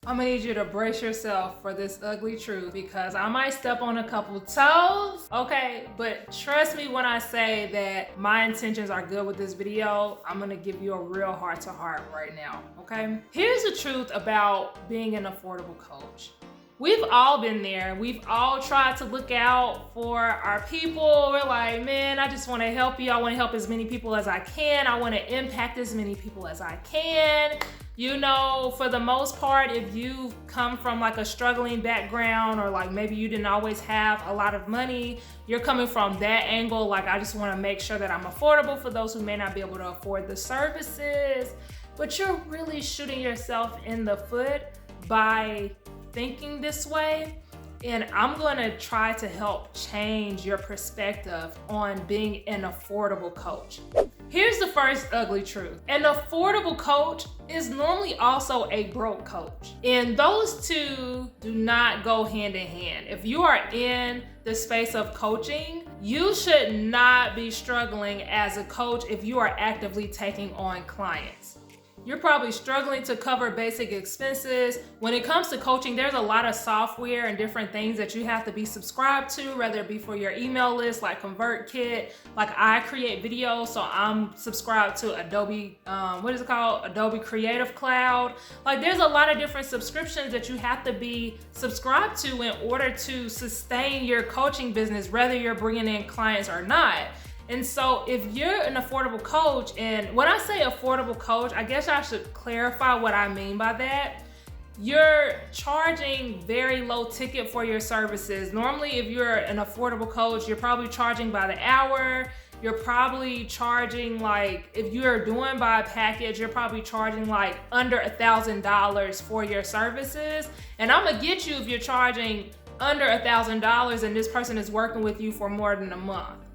I'm gonna need you to brace yourself for this ugly truth because I might step on a couple toes, okay? But trust me when I say that my intentions are good with this video. I'm gonna give you a real heart-to-heart right now, okay? Here's the truth about being an affordable coach. We've all been there. We've all tried to look out for our people. We're like, man, I just want to help you. I want to help as many people as I can. I want to impact as many people as I can. You know, for the most part, if you come from like a struggling background or like maybe you didn't always have a lot of money, you're coming from that angle. Like, I just want to make sure that I'm affordable for those who may not be able to afford the services. But you're really shooting yourself in the foot by thinking this way, and I'm gonna try to help change your perspective on being an affordable coach. Here's the first ugly truth. An affordable coach is normally also a broke coach, and those two do not go hand in hand. If you are in the space of coaching, you should not be struggling as a coach if you are actively taking on clients. You're probably struggling to cover basic expenses. When it comes to coaching, there's a lot of software and different things that you have to be subscribed to, whether it be for your email list, like ConvertKit. Like, I create videos, so I'm subscribed to Adobe, Adobe Creative Cloud. Like, there's a lot of different subscriptions that you have to be subscribed to in order to sustain your coaching business, whether you're bringing in clients or not. And so if you're an affordable coach, and when I say affordable coach, I guess I should clarify what I mean by that. You're charging very low ticket for your services. Normally, if you're an affordable coach, you're probably charging by the hour. You're probably charging, like, if you're doing by a package, you're probably charging like under $1,000 for your services. And I'm gonna get you if you're charging under $1,000 and this person is working with you for more than a month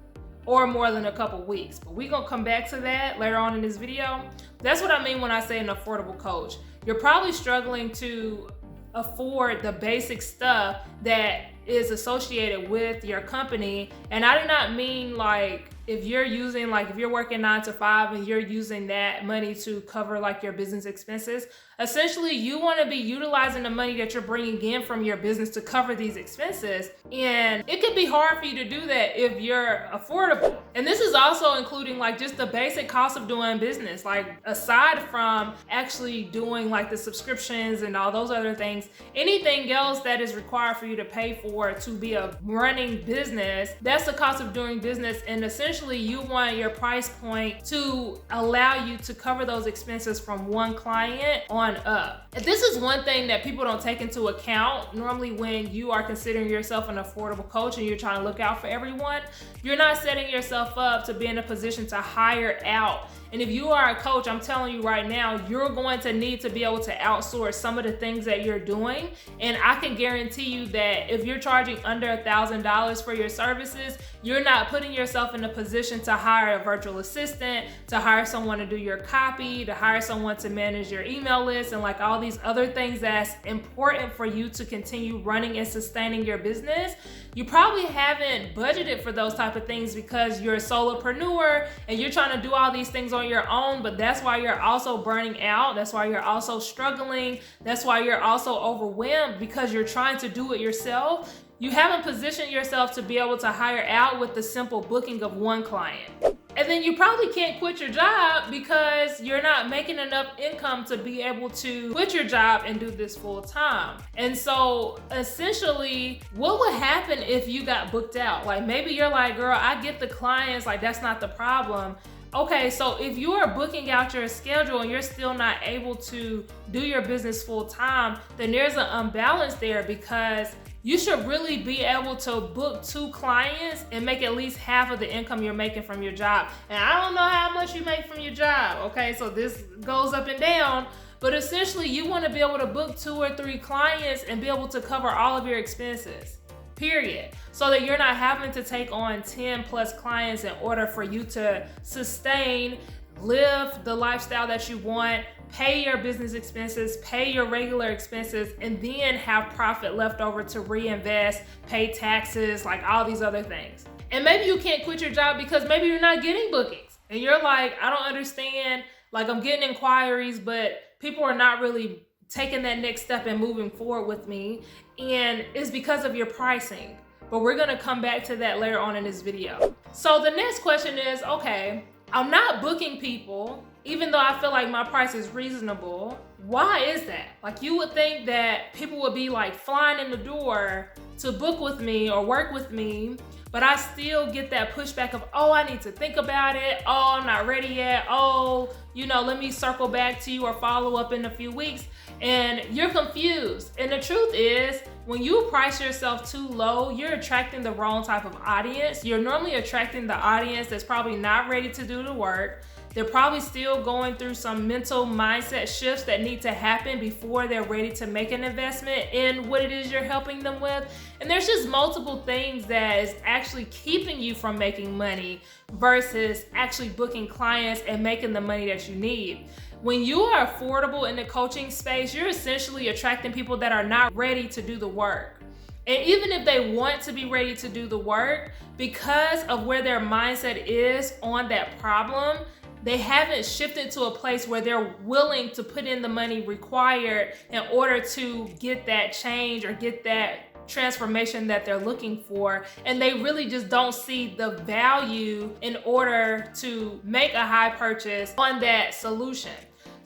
or more than a couple weeks. But we're gonna come back to that later on in this video. That's what I mean when I say an affordable coach. You're probably struggling to afford the basic stuff that is associated with your company. And I do not mean like if you're working 9 to 5 and you're using that money to cover like your business expenses. Essentially, you want to be utilizing the money that you're bringing in from your business to cover these expenses. And it can be hard for you to do that if you're affordable. And this is also including like just the basic cost of doing business. Like, aside from actually doing like the subscriptions and all those other things, anything else that is required for you to pay for to be a running business, that's the cost of doing business. And essentially, you want your price point to allow you to cover those expenses from one client on up. And this is one thing that people don't take into account. Normally, when you are considering yourself an affordable coach and you're trying to look out for everyone, you're not setting yourself up to be in a position to hire out. And if you are a coach, I'm telling you right now, you're going to need to be able to outsource some of the things that you're doing. And I can guarantee you that if you're charging under $1,000 for your services, you're not putting yourself in a position to hire a virtual assistant, to hire someone to do your copy, to hire someone to manage your email list, and like all these other things that's important for you to continue running and sustaining your business. You probably haven't budgeted for those type of things because you're a solopreneur and you're trying to do all these things on your own, but that's why you're also burning out. That's why you're also struggling. That's why you're also overwhelmed, because you're trying to do it yourself. You haven't positioned yourself to be able to hire out with the simple booking of one client. And then you probably can't quit your job because you're not making enough income to be able to quit your job and do this full time. And so essentially, what would happen if you got booked out? Like, maybe you're like, girl, I get the clients, like that's not the problem. Okay, so if you are booking out your schedule and you're still not able to do your business full time, then there's an imbalance there, because you should really be able to book 2 clients and make at least half of the income you're making from your job. And I don't know how much you make from your job, okay? So this goes up and down, but essentially you want to be able to book 2 or 3 clients and be able to cover all of your expenses, period. So that you're not having to take on 10 plus clients in order for you to sustain, live the lifestyle that you want, pay your business expenses, pay your regular expenses, and then have profit left over to reinvest, pay taxes, like all these other things. And maybe you can't quit your job because maybe you're not getting bookings. And you're like, I don't understand, like I'm getting inquiries, but people are not really taking that next step and moving forward with me, and it's because of your pricing. But we're gonna come back to that later on in this video. So the next question is, okay, I'm not booking people, even though I feel like my price is reasonable. Why is that? Like, you would think that people would be like flying in the door to book with me or work with me, but I still get that pushback of, oh, I need to think about it. Oh, I'm not ready yet. Oh, let me circle back to you or follow up in a few weeks. And you're confused. And the truth is, when you price yourself too low, you're attracting the wrong type of audience. You're normally attracting the audience that's probably not ready to do the work. They're probably still going through some mental mindset shifts that need to happen before they're ready to make an investment in what it is you're helping them with. And there's just multiple things that is actually keeping you from making money versus actually booking clients and making the money that you need. When you are affordable in the coaching space, you're essentially attracting people that are not ready to do the work. And even if they want to be ready to do the work, because of where their mindset is on that problem, they haven't shifted to a place where they're willing to put in the money required in order to get that change or get that transformation that they're looking for. And they really just don't see the value in order to make a high purchase on that solution.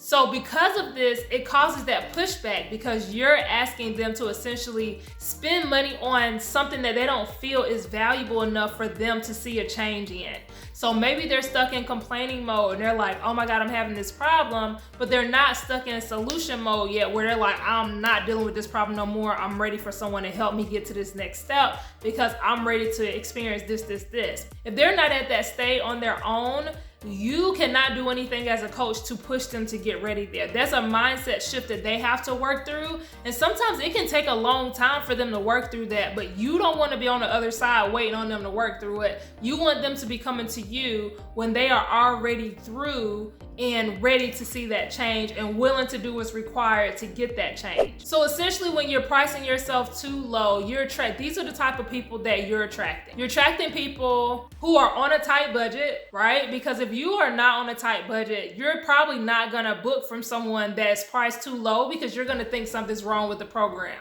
So because of this, it causes that pushback because you're asking them to essentially spend money on something that they don't feel is valuable enough for them to see a change in. So maybe they're stuck in complaining mode and they're like, oh my God, I'm having this problem, but they're not stuck in solution mode yet where they're like, I'm not dealing with this problem no more. I'm ready for someone to help me get to this next step because I'm ready to experience this. If they're not at that state on their own, you cannot do anything as a coach to push them to get ready there. That's a mindset shift that they have to work through. And sometimes it can take a long time for them to work through that, but you don't want to be on the other side waiting on them to work through it. You want them to be coming to you when they are already through and ready to see that change and willing to do what's required to get that change. So essentially, when you're pricing yourself too low, these are the type of people that you're attracting. You're attracting people who are on a tight budget, right? Because if you are not on a tight budget, you're probably not gonna book from someone that's priced too low because you're gonna think something's wrong with the program.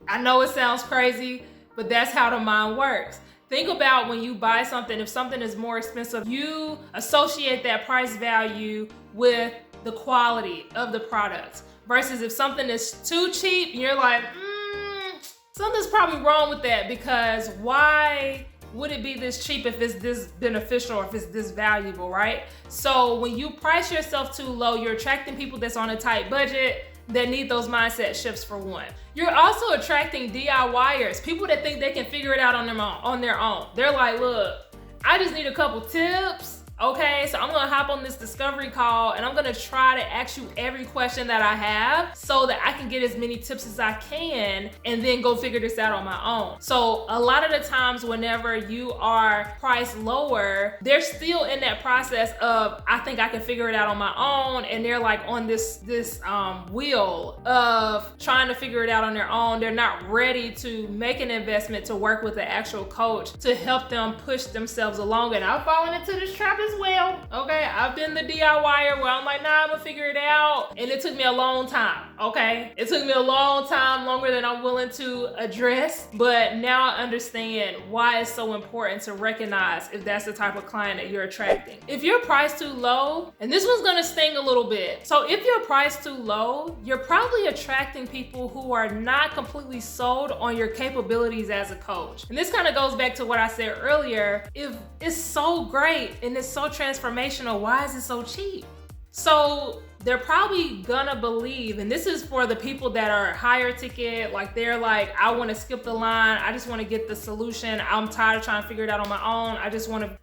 I know it sounds crazy, but that's how the mind works. Think about when you buy something, if something is more expensive, you associate that price value with the quality of the product. Versus if something is too cheap, you're like, something's probably wrong with that because why would it be this cheap if it's this beneficial or if it's this valuable, right? So when you price yourself too low, you're attracting people that's on a tight budget that need those mindset shifts for one. You're also attracting DIYers, people that think they can figure it out on their own. They're like, look, I just need a couple tips. Okay, so I'm gonna hop on this discovery call and I'm gonna try to ask you every question that I have so that I can get as many tips as I can and then go figure this out on my own. So a lot of the times whenever you are priced lower, they're still in that process of, I think I can figure it out on my own, and they're like on this wheel of trying to figure it out on their own. They're not ready to make an investment to work with an actual coach to help them push themselves along. And I've fallen into this trap as well. Okay, I've been the DIYer where I'm like, nah, I'm gonna figure it out. And it took me a long time, okay? It took me a long time, longer than I'm willing to address. But now I understand why it's so important to recognize if that's the type of client that you're attracting. If you're priced too low, and this one's gonna sting a little bit. So if you're priced too low, you're probably attracting people who are not completely sold on your capabilities as a coach. And this kind of goes back to what I said earlier. If it's so great and it's so transformational, why is it so cheap? So they're probably gonna believe, and this is for the people that are higher ticket, like they're like, I wanna skip the line, I just wanna get the solution, I'm tired of trying to figure it out on my own,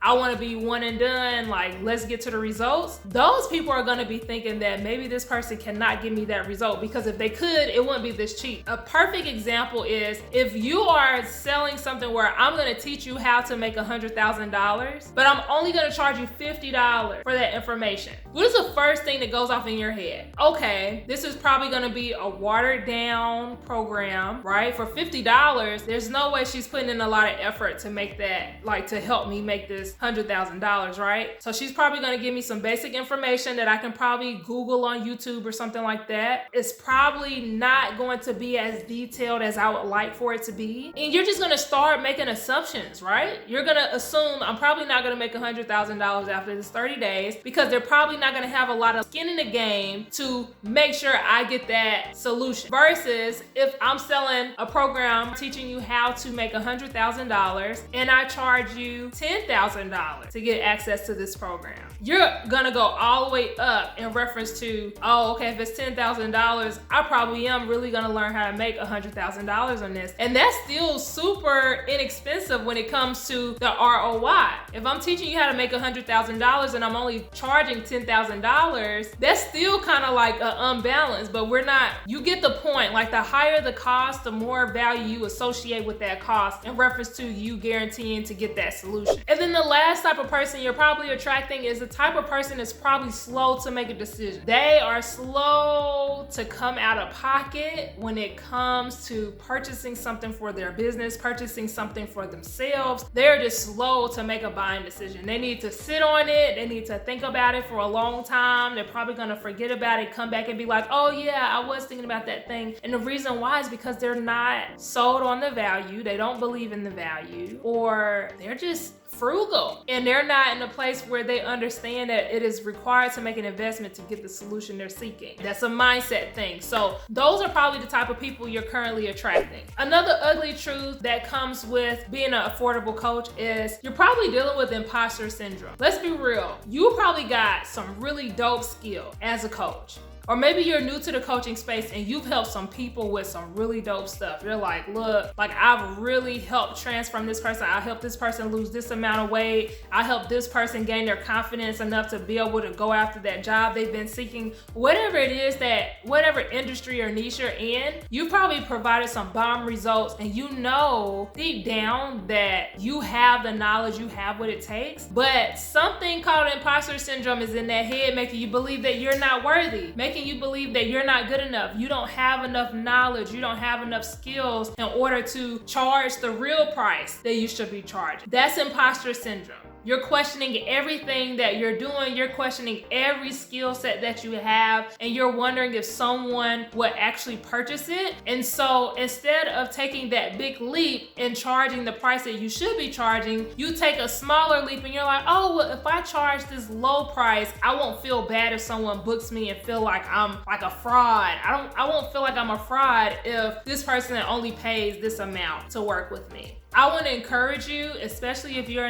I wanna be one and done, like let's get to the results. Those people are gonna be thinking that maybe this person cannot give me that result, because if they could, it wouldn't be this cheap. A perfect example is if you are selling something where I'm gonna teach you how to make $100,000, but I'm only gonna charge you $50 for that information. What is the first thing that goes off off in your head, okay, this is probably gonna be a watered down program, right? For $50, there's no way she's putting in a lot of effort to make that, like to help me make this $100,000, right? So she's probably gonna give me some basic information that I can probably Google on YouTube or something like that. It's probably not going to be as detailed as I would like for it to be. And you're just gonna start making assumptions, right? You're gonna assume I'm probably not gonna make $100,000 after this 30 days because they're probably not gonna have a lot of skin in the game to make sure I get that solution. Versus if I'm selling a program teaching you how to make $100,000 and I charge you $10,000 to get access to this program, you're gonna go all the way up in reference to, oh, okay, if it's $10,000, I probably am really gonna learn how to make $100,000 on this. And that's still super inexpensive when it comes to the ROI. If I'm teaching you how to make $100,000 and I'm only charging $10,000, that's still kind of like an unbalance, but we're not, you get the point. Like the higher the cost, the more value you associate with that cost in reference to you guaranteeing to get that solution. And then the last type of person you're probably attracting is the type of person that's probably slow to make a decision. They are slow to come out of pocket when it comes to purchasing something for their business, purchasing something for themselves. They're just slow to make a buying decision. They need to sit on it. They need to think about it for a long time. They're probably gonna forget about it, come back and be like, oh yeah, I was thinking about that thing. And the reason why is because they're not sold on the value. They don't believe in the value, or they're just frugal and they're not in a place where they understand that it is required to make an investment to get the solution they're seeking. That's a mindset thing. So those are probably the type of people you're currently attracting. Another ugly truth that comes with being an affordable coach is you're probably dealing with imposter syndrome. Let's be real. You probably got some really dope skill as a coach. Or maybe you're new to the coaching space and you've helped some people with some really dope stuff. You're like, look, like I've really helped transform this person. I helped this person lose this amount of weight. I helped this person gain their confidence enough to be able to go after that job they've been seeking. Whatever it is that, whatever industry or niche you're in, you probably provided some bomb results and you know deep down that you have the knowledge, you have what it takes, but something called imposter syndrome is in that head making you believe that you're not worthy, making you believe that you're not good enough, you don't have enough knowledge, you don't have enough skills in order to charge the real price that you should be charging. That's imposter syndrome. You're questioning everything that you're doing. You're questioning every skill set that you have, and you're wondering if someone would actually purchase it. And so instead of taking that big leap and charging the price that you should be charging, you take a smaller leap and you're like, oh, well, if I charge this low price, I won't feel bad if someone books me and feel like I'm like a fraud. I won't feel like I'm a fraud if this person only pays this amount to work with me. I want to encourage you, especially if you're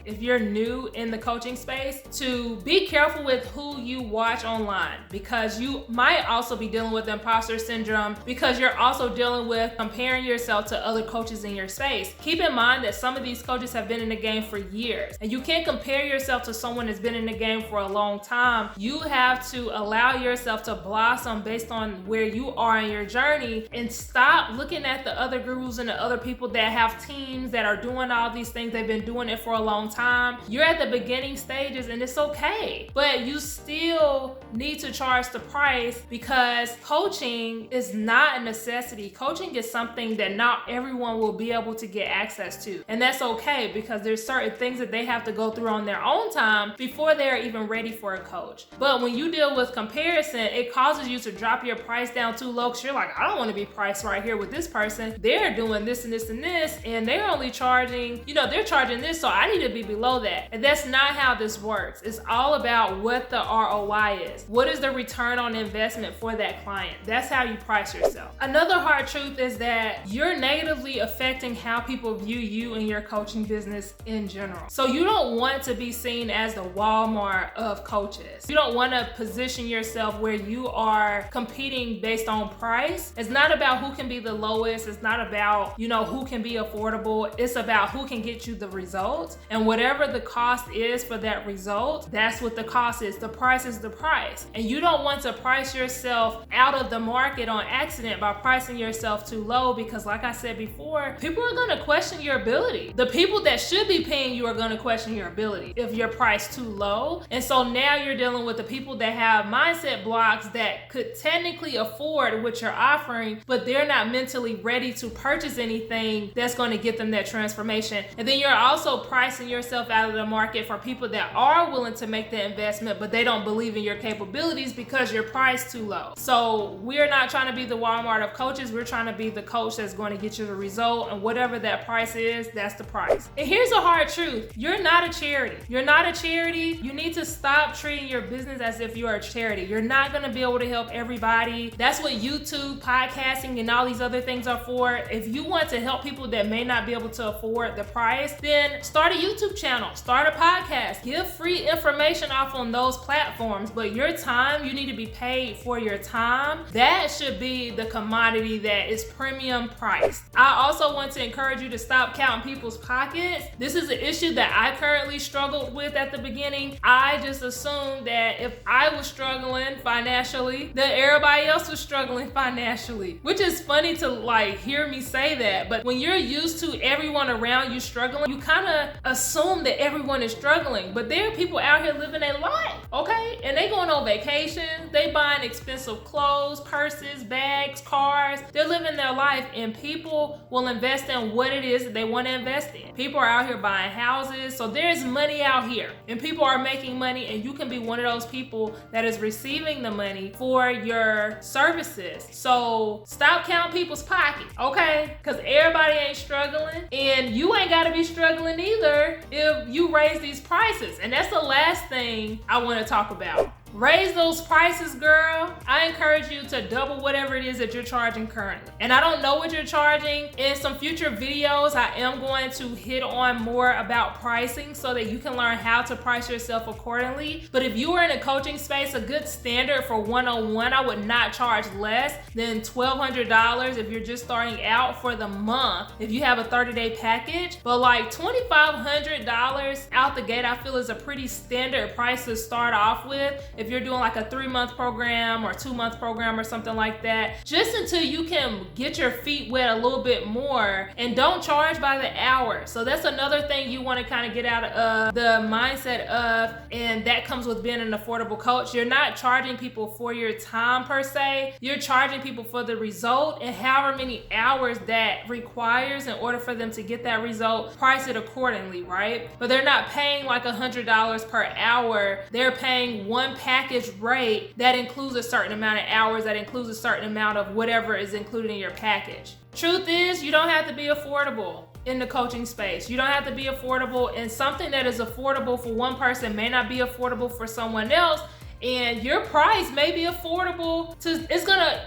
if you're new in the coaching space, to be careful with who you watch online, because you might also be dealing with imposter syndrome because you're also dealing with comparing yourself to other coaches in your space. Keep in mind that some of these coaches have been in the game for years, and you can't compare yourself to someone that's been in the game for a long time. You have to allow yourself to blossom based on where you are in your journey, and stop looking at the other gurus and the other people that have teams that are doing all these things. They've been doing it for a long time. You're at the beginning stages and it's okay, but you still need to charge the price, because coaching is not a necessity. Coaching is something that not everyone will be able to get access to, and that's okay, because there's certain things that they have to go through on their own time before they're even ready for a coach. But when you deal with comparison, it causes you to drop your price down too low, because you're like, I don't want to be priced right here with this person. They're doing this and this and this, and they're only charging, they're charging this, so I need to be below that. And that's not how this works. It's all about what the ROI is. What is the return on investment for that client? That's how you price yourself. Another hard truth is that you're negatively affecting how people view you and your coaching business in general. So you don't want to be seen as the Walmart of coaches. You don't want to position yourself where you are competing based on price. It's not about who can be the lowest. It's not about, who can be affordable. It's about who can get you the results. And whatever the cost is for that result, that's what the cost is. The price is the price. And you don't want to price yourself out of the market on accident by pricing yourself too low, because like I said before, people are going to question your ability. The people that should be paying you are going to question your ability if you're priced too low. And so now you're dealing with the people that have mindset blocks that could technically afford what you're offering, but they're not mentally ready to purchase anything that's going to get them that transformation. And then you're also pricing yourself out of the market for people that are willing to make the investment, but they don't believe in your capabilities because you're priced too low. So we're not trying to be the Walmart of coaches. We're trying to be the coach that's going to get you the result, and whatever that price is, that's the price. And here's a hard truth. You're not a charity. You're not a charity. You need to stop treating your business as if you're a charity. You're not going to be able to help everybody. That's what YouTube, podcasting, and all these other things are for. If you want to help people that may not be able to afford the price, then start a YouTube channel, start a podcast, give free information off on those platforms. But your time, you need to be paid for your time. That should be the commodity that is premium priced. I also want to encourage you to stop counting people's pockets. This is an issue that I currently struggled with at the beginning. I just assumed that if I was struggling financially, that everybody else was struggling financially, which is funny to like hear me say that. But when you're used to everyone around you struggling, you kind of assume that everyone is struggling. But there are people out here living their life, okay? And they going on vacations, they buying expensive clothes, purses, bags, cars. They're living their life, and people will invest in what it is that they want to invest in. People are out here buying houses, so there's money out here, and people are making money, and you can be one of those people that is receiving the money for your services. So stop counting people's pockets, okay? Because everybody ain't struggling, and you ain't got to be struggling either if you raise these prices. And that's the last thing I want to talk about. Raise those prices, girl. I encourage you to double whatever it is that you're charging currently. And I don't know what you're charging. In some future videos, I am going to hit on more about pricing so that you can learn how to price yourself accordingly. But if you are in a coaching space, a good standard for one-on-one, I would not charge less than $1,200 if you're just starting out for the month, if you have a 30-day package. But like $2,500 out the gate, I feel is a pretty standard price to start off with. If you're doing like a 3-month program or 2-month program or something like that, just until you can get your feet wet a little bit more, and don't charge by the hour. So that's another thing you want to kind of get out of the mindset of, and that comes with being an affordable coach. You're not charging people for your time per se. You're charging people for the result, and however many hours that requires in order for them to get that result, price it accordingly, right? But they're not paying like $100 per hour. They're paying one package rate that includes a certain amount of hours, that includes a certain amount of whatever is included in your package. Truth is, you don't have to be affordable in the coaching space. You don't have to be affordable, and something that is affordable for one person may not be affordable for someone else. And your price may be affordable to,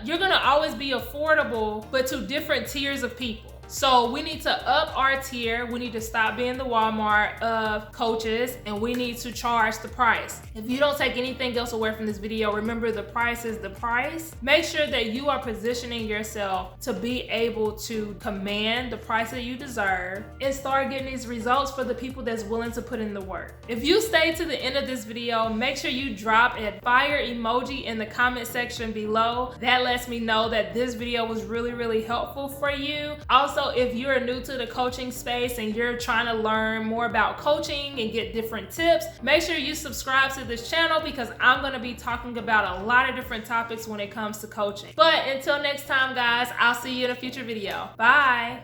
you're gonna always be affordable, but to different tiers of people. So we need to up our tier. We need to stop being the Walmart of coaches, and we need to charge the price. If you don't take anything else away from this video, remember the price is the price. Make sure that you are positioning yourself to be able to command the price that you deserve and start getting these results for the people that's willing to put in the work. If you stay to the end of this video, make sure you drop a fire emoji in the comment section below. That lets me know that this video was really, really helpful for you. Also, if you're new to the coaching space and you're trying to learn more about coaching and get different tips, make sure you subscribe to this channel, because I'm going to be talking about a lot of different topics when it comes to coaching. But until next time, guys, I'll see you in a future video. Bye.